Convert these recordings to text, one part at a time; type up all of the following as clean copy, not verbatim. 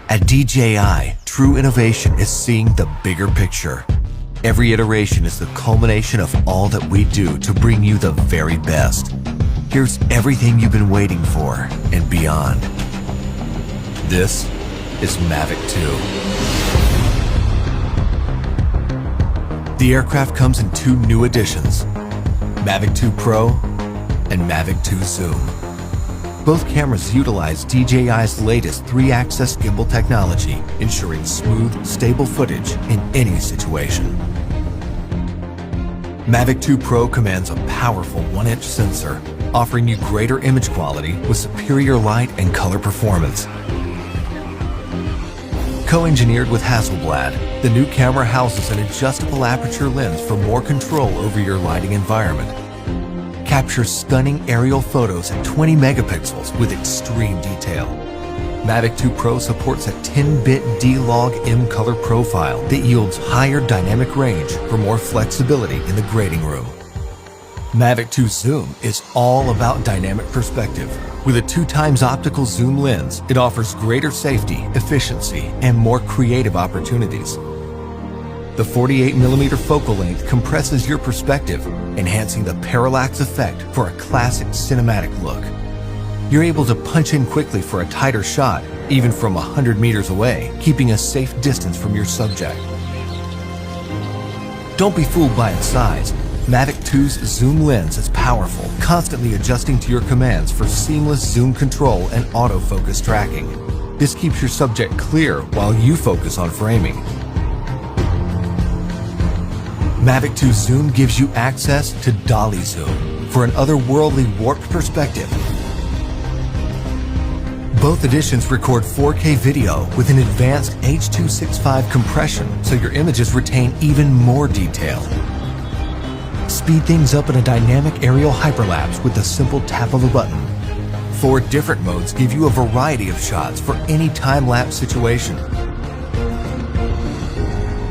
At DJI, true innovation is seeing the bigger picture. Every iteration is the culmination of all that we do to bring you the very best. Here's everything you've been waiting for and beyond. This is Mavic 2. The aircraft comes in two new editions, Mavic 2 Pro and Mavic 2 Zoom. Both cameras utilize DJI's latest 3-axis gimbal technology, ensuring smooth, stable footage in any situation. Mavic 2 Pro commands a powerful 1-inch sensor, offering you greater image quality with superior light and color performance. Co-engineered with Hasselblad, the new camera houses an adjustable aperture lens for more control over your lighting environment. Captures stunning aerial photos at 20 megapixels with extreme detail. Mavic 2 Pro supports a 10-bit D-Log M color profile that yields higher dynamic range for more flexibility in the grading room. Mavic 2 Zoom is all about dynamic perspective. With a 2x optical zoom lens, it offers greater safety, efficiency, and more creative opportunities. The 48mm focal length compresses your perspective, enhancing the parallax effect for a classic cinematic look. You're able to punch in quickly for a tighter shot, even from 100 meters away, keeping a safe distance from your subject. Don't be fooled by its size. Mavic 2's zoom lens is powerful, constantly adjusting to your commands for seamless zoom control and autofocus tracking. This keeps your subject clear while you focus on framing. Mavic 2 Zoom gives you access to dolly zoom for an otherworldly warped perspective. Both editions record 4K video with an advanced H.265 compression, so your images retain even more detail. Speed things up in a dynamic aerial hyperlapse with the simple tap of a button. 4 different modes give you a variety of shots for any time-lapse situation.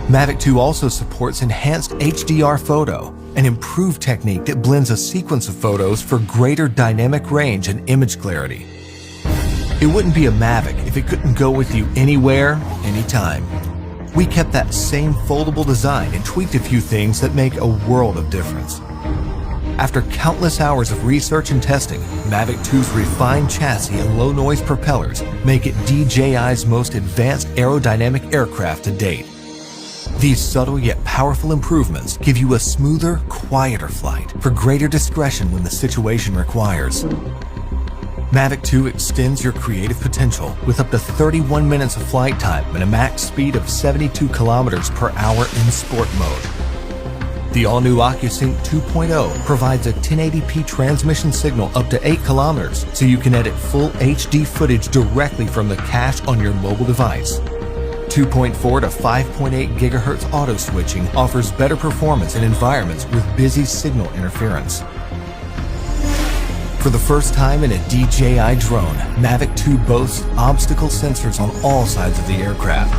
Mavic 2 also supports enhanced HDR photo, an improved technique that blends a sequence of photos for greater dynamic range and image clarity. It wouldn't be a Mavic if it couldn't go with you anywhere, anytime. We kept that same foldable design and tweaked a few things that make a world of difference. After countless hours of research and testing, Mavic 2's refined chassis and low-noise propellers make it DJI's most advanced aerodynamic aircraft to date. These subtle yet powerful improvements give you a smoother, quieter flight for greater discretion when the situation requires. Mavic 2 extends your creative potential with up to 31 minutes of flight time and a max speed of 72 kilometers per hour in sport mode. The all-new OcuSync 2.0 provides a 1080p transmission signal up to 8 kilometers, so you can edit full HD footage directly from the cache on your mobile device. 2.4 to 5.8 GHz auto switching offers better performance in environments with busy signal interference. For the first time in a DJI drone, Mavic 2 boasts obstacle sensors on all sides of the aircraft.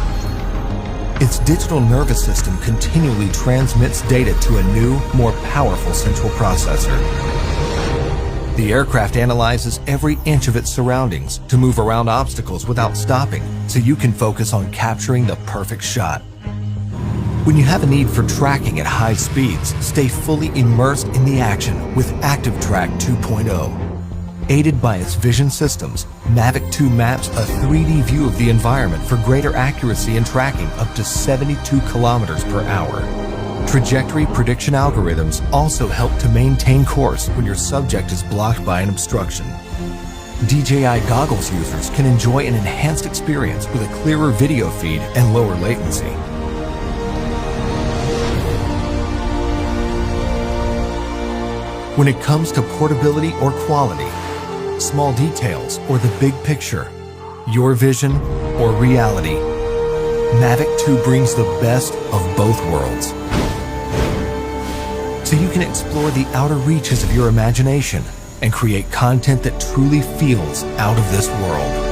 Its digital nervous system continually transmits data to a new, more powerful central processor. The aircraft analyzes every inch of its surroundings to move around obstacles without stopping, so you can focus on capturing the perfect shot. When you have a need for tracking at high speeds, stay fully immersed in the action with Active Track 2.0. Aided by its vision systems, Mavic 2 maps a 3D view of the environment for greater accuracy and tracking up to 72 kilometers per hour. Trajectory prediction algorithms also help to maintain course when your subject is blocked by an obstruction. DJI goggles users can enjoy an enhanced experience with a clearer video feed and lower latency. When it comes to portability or quality, small details or the big picture, your vision or reality, Mavic 2 brings the best of both worlds. So you can explore the outer reaches of your imagination and create content that truly feels out of this world.